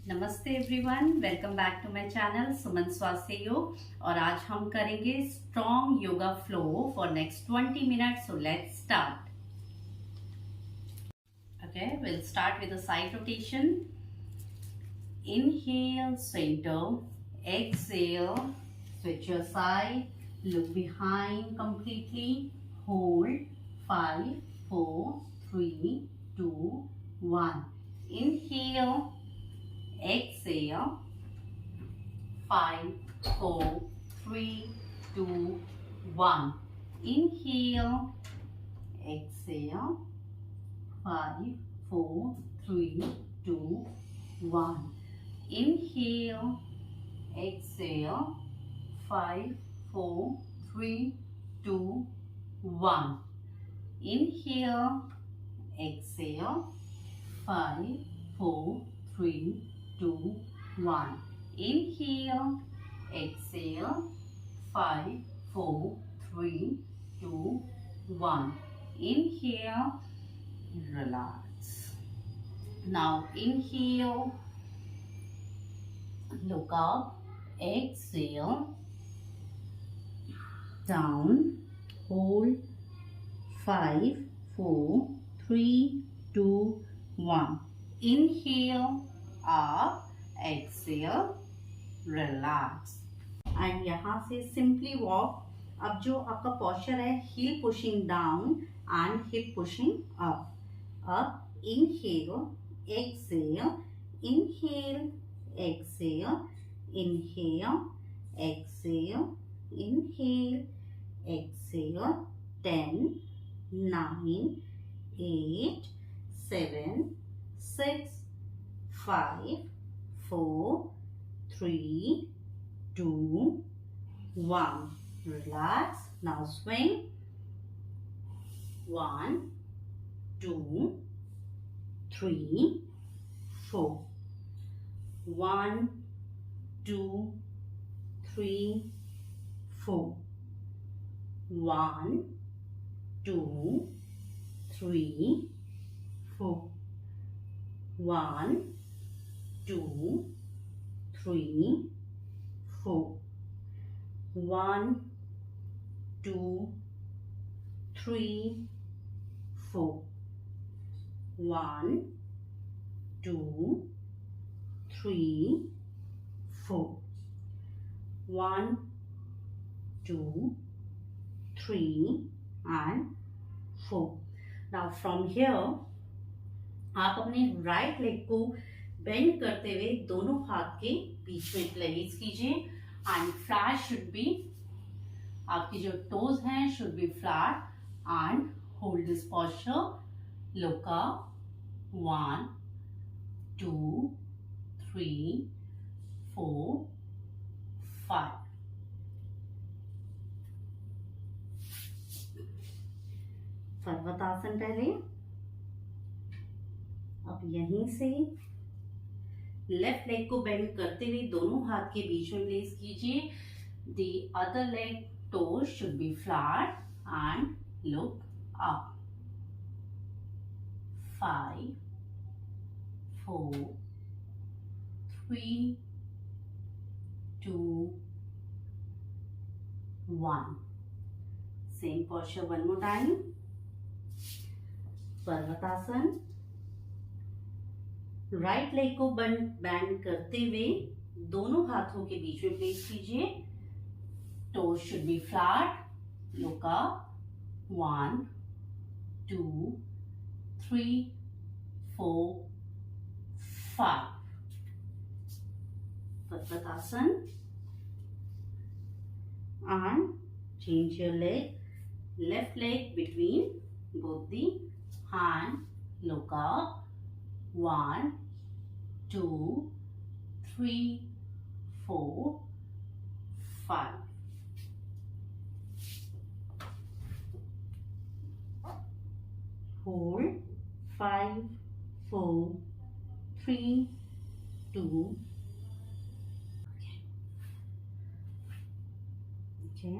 नमस्ते everyone, welcome back to my channel Suman Swasthya Yog. और आज हम करेंगे strong yoga flow for next 20 minutes. So let's start. Okay, will start with the side rotation. Inhale centre, exhale switch your side, look behind completely, hold 5 4 3 2 1. Inhale, exhale 5 4 3 2 1. Inhale, exhale 5 4 3 2 1. Inhale, exhale 5 4 3 2 1. Inhale, exhale 5 4 3 2 1. Inhale, exhale 5 4 3 2 1. Inhale, relax. Now inhale, look up, exhale, down, hold 5 4 3 2 1. Inhale, up, exhale, relax. And यहाँ से simply walk. अब जो आपका posture है, heel pushing down and hip pushing up. अब inhale, exhale, inhale, exhale, inhale, exhale, inhale, exhale. 10 9 8 7 6 5 4 3 2 1. Relax. Now swing. 1 2 3 4. 1 2 3 4. 1 2 3 4. 1 2 3 4. 1 2 3 4. 1 2 3 4. 1 2 3 and 4. Now from here आप अपने right leg को बेंड करते हुए दोनों हाथ के बीच में प्लेस कीजिए एंड फ्लैट शुड बी, आपकी जो टोज हैं should be flat and hold this posture. Look up, 1 2 3 4 5. पर्वतासन पहले। अब यहीं से लेफ्ट लेग को बेंड करते हुए दोनों हाथ के बीच में प्लेस कीजिए। The other leg toes should be flat and look up. 5 4 3 2 1. Same posture one more time. Parvatasana. Right leg को बैंड करते हुए दोनों हाथों के बीच में प्लेस कीजिए। Toes should be flat. Look up, 1 2 3 4 5. Parvatasana and change your leg, left leg between both the hand. Look up, 1 2 3 4 5. Hold 5 4 3 2. Okay.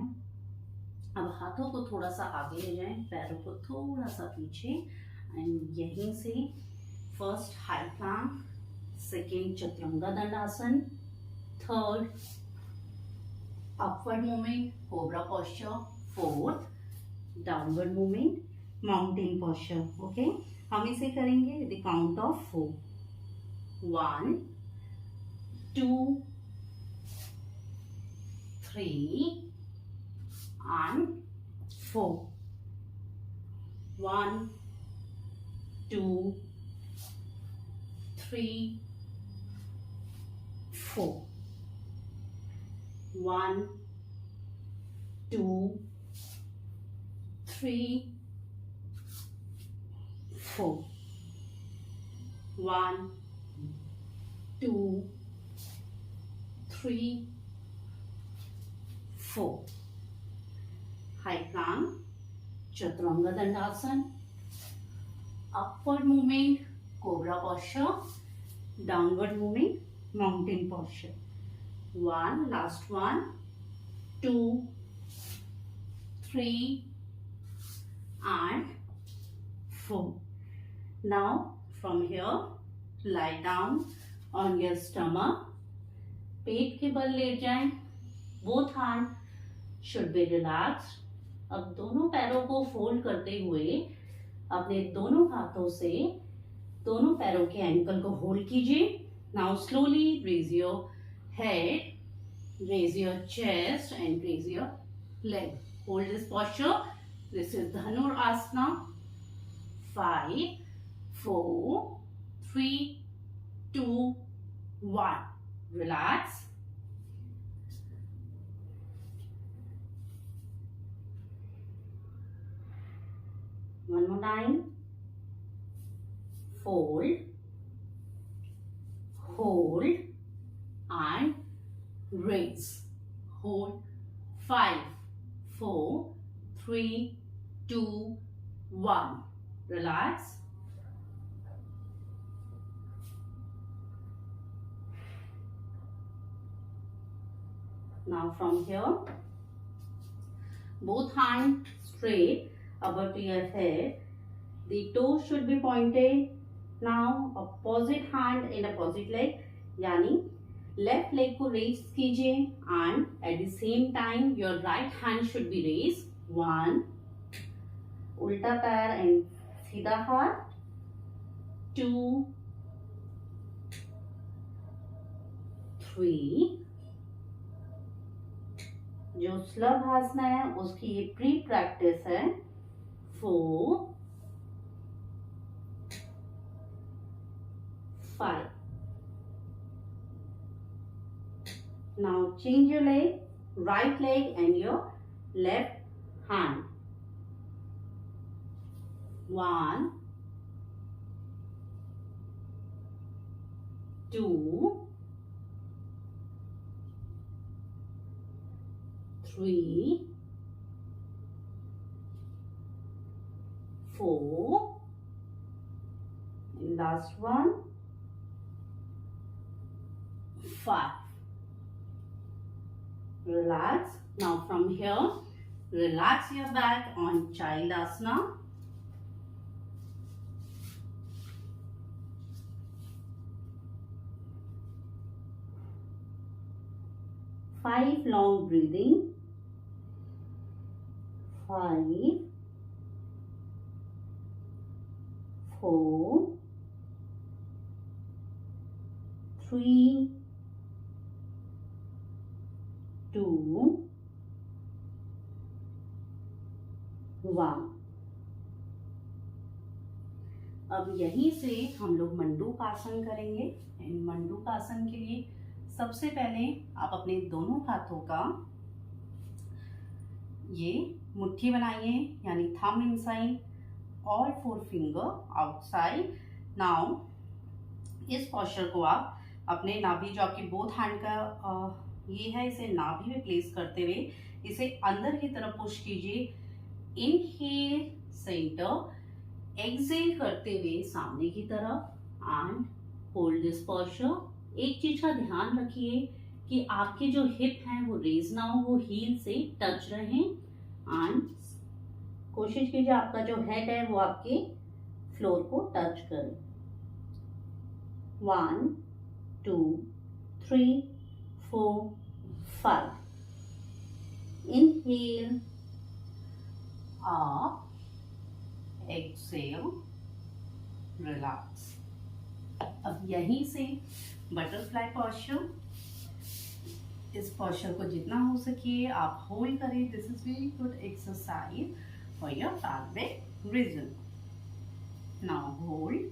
अब हाथों को थोड़ा सा आगे ले जाएं, पैरों को थोड़ा सा पीछे एंड यहीं से first high plank, second Chaturanga Dandasana, third upward movement, cobra posture, fourth downward movement, mountain posture. Okay, हम इसे करेंगे with the count of 4. 1, 2, 3 and 4. 1, 2, 3, 4. 1, 2, 3, 4. 1, 2, 3, 4. High plank, chaturanga dandasan, upward movement, cobra posture, downward movement, mountain posture. 1, last one, 2, 3 and 4. Now from here lie down on your stomach, पेट के बल late जाएं, both hand should be relaxed. अब दोनों पैरों को fold करते हुए अपने दोनों हाथों से दोनों पैरों के एंकल को होल्ड कीजिए. Now slowly raise your head, raise your chest and raise your leg. Hold this posture. This is Dhanurasana. 5, 4, 3, 2, 1. Relax. One more time. Fold, hold and raise. Hold. 5, 4, 3, 2, 1. Relax. Now from here, both hands straight above to your head. The toes should be pointed. Now opposite hand in opposite leg, यानी left leg को raise कीजिए and at the same time your right hand should be raised. 1, उल्टा पैर and सीधा हाथ. 2, 3. जो श्लभासना है उसकी ये प्री प्रैक्टिस है. 4, 5. Now change your leg, right leg and your left hand. 1, 2, 3, 4, and last one, 5. Relax. Now from here, relax your back on child asana. Five long breathing. 5, 4, 3, 2, 1. अब यहीं से हम लोग मंडूकासन करेंगे. मंडूकासन के लिए सबसे पहले आप अपने दोनों हाथों का ये मुट्ठी बनाइए, यानी thumb inside, all 4 finger outside. Now इस पोस्चर को आप अपने नाभि, जो आपकी बोथ हैंड का ये है, इसे नाभि में प्लेस करते हुए इसे अंदर की तरफ पुश कीजिए. इनहेल सेंटर, एक्सहेल करते हुए सामने की तरफ एंड होल्ड दिस पोस्चर. एक चीज का ध्यान रखिए कि आपके जो हिप हैं वो रेज ना हो, वो हील से टच रहें एंड कोशिश कीजिए आपका जो हेड है वो आपके फ्लोर को टच करे. 1, 3, 4, 5. Inhale, up, exhale, relax. अब यहीं से बटरफ्लाई पॉस्चर, इस पॉस्चर को जितना हो सके आप होल्ड करें. This is very good exercise for your pelvic region. Now hold.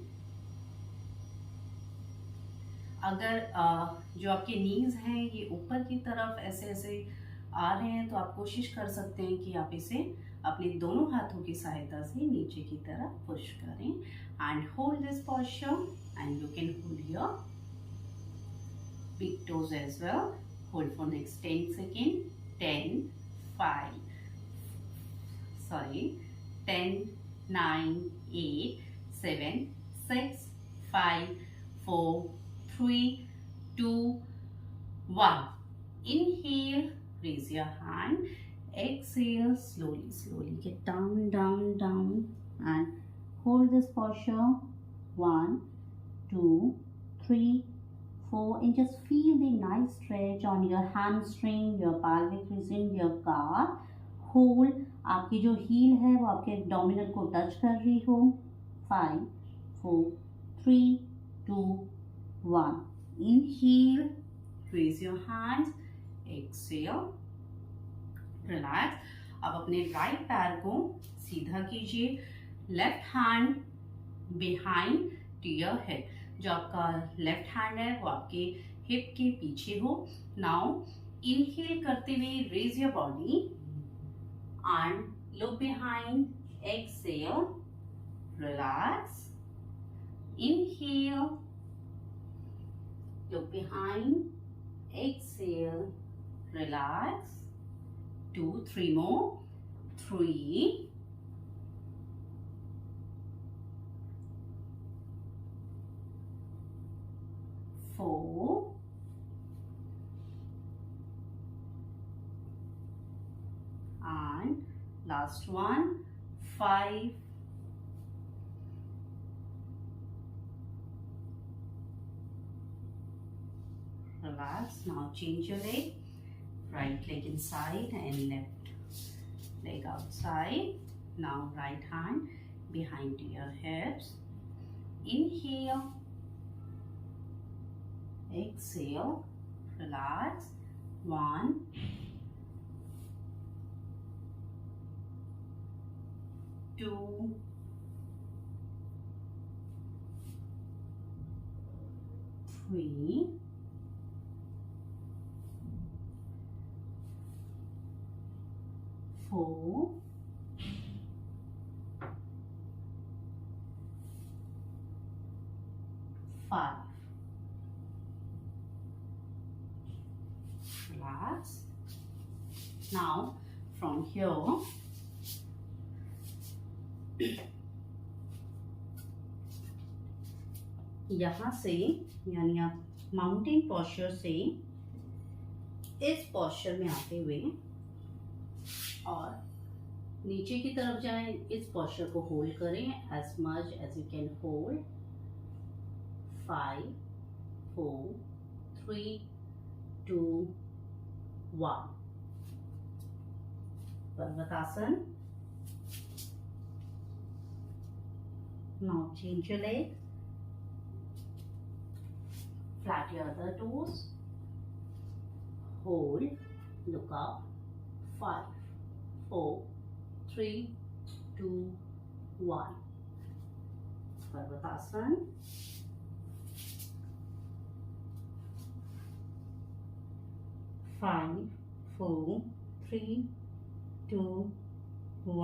अगर जो आपके नीज हैं ये ऊपर की तरफ ऐसे ऐसे आ रहे हैं तो आप कोशिश कर सकते हैं कि आप इसे अपने दोनों हाथों की सहायता से नीचे की तरफ पुश करें. And hold this posture and you can hold your big toes as well. Hold for next 10 seconds. 10, 5, 10, 9, 8, 7, 6, 5, 4, 3, 2, 1. Inhale, raise your hand. Exhale, slowly, slowly get down, down, down and hold this posture. 1, 2, 3, 4 and just feel the nice stretch on your hamstring, your pelvic region, your calf. Hold. आपकी जो heel है वो आपके abdominal को touch कर रही हो. 5, 4, 3, 2, 1. Inhale, raise your hands. Exhale, relax. अब अपने right पैर को सीधा कीजिए. Left hand behind to your hip. जो आपका लेफ्ट हैंड है वो आपके हिप के पीछे हो. नाउ इनहेल करते हुए raise your body and look behind. Exhale, relax. Inhale, look behind. Exhale, relax. 2, 3 more. 3, 4, and last one, 5, relax. Now change your leg. Right leg inside and left leg outside. Now right hand behind your hips. Inhale, exhale, relax. 1, 2, 3, 4, 5. Relax. Now from here यहाँ से यानी आप mountain posture से इस posture में आते हुए और नीचे की तरफ जाएं. इस पोस्चर को होल्ड करें as much as you can hold. 5, 4, 3, 2, 1. Parvatasana. Now change your legs. Flat your other toes. Hold. Look up. 5, 4, 3, 2, 1. Parvatasana. 5, 4, 3, 2, 1.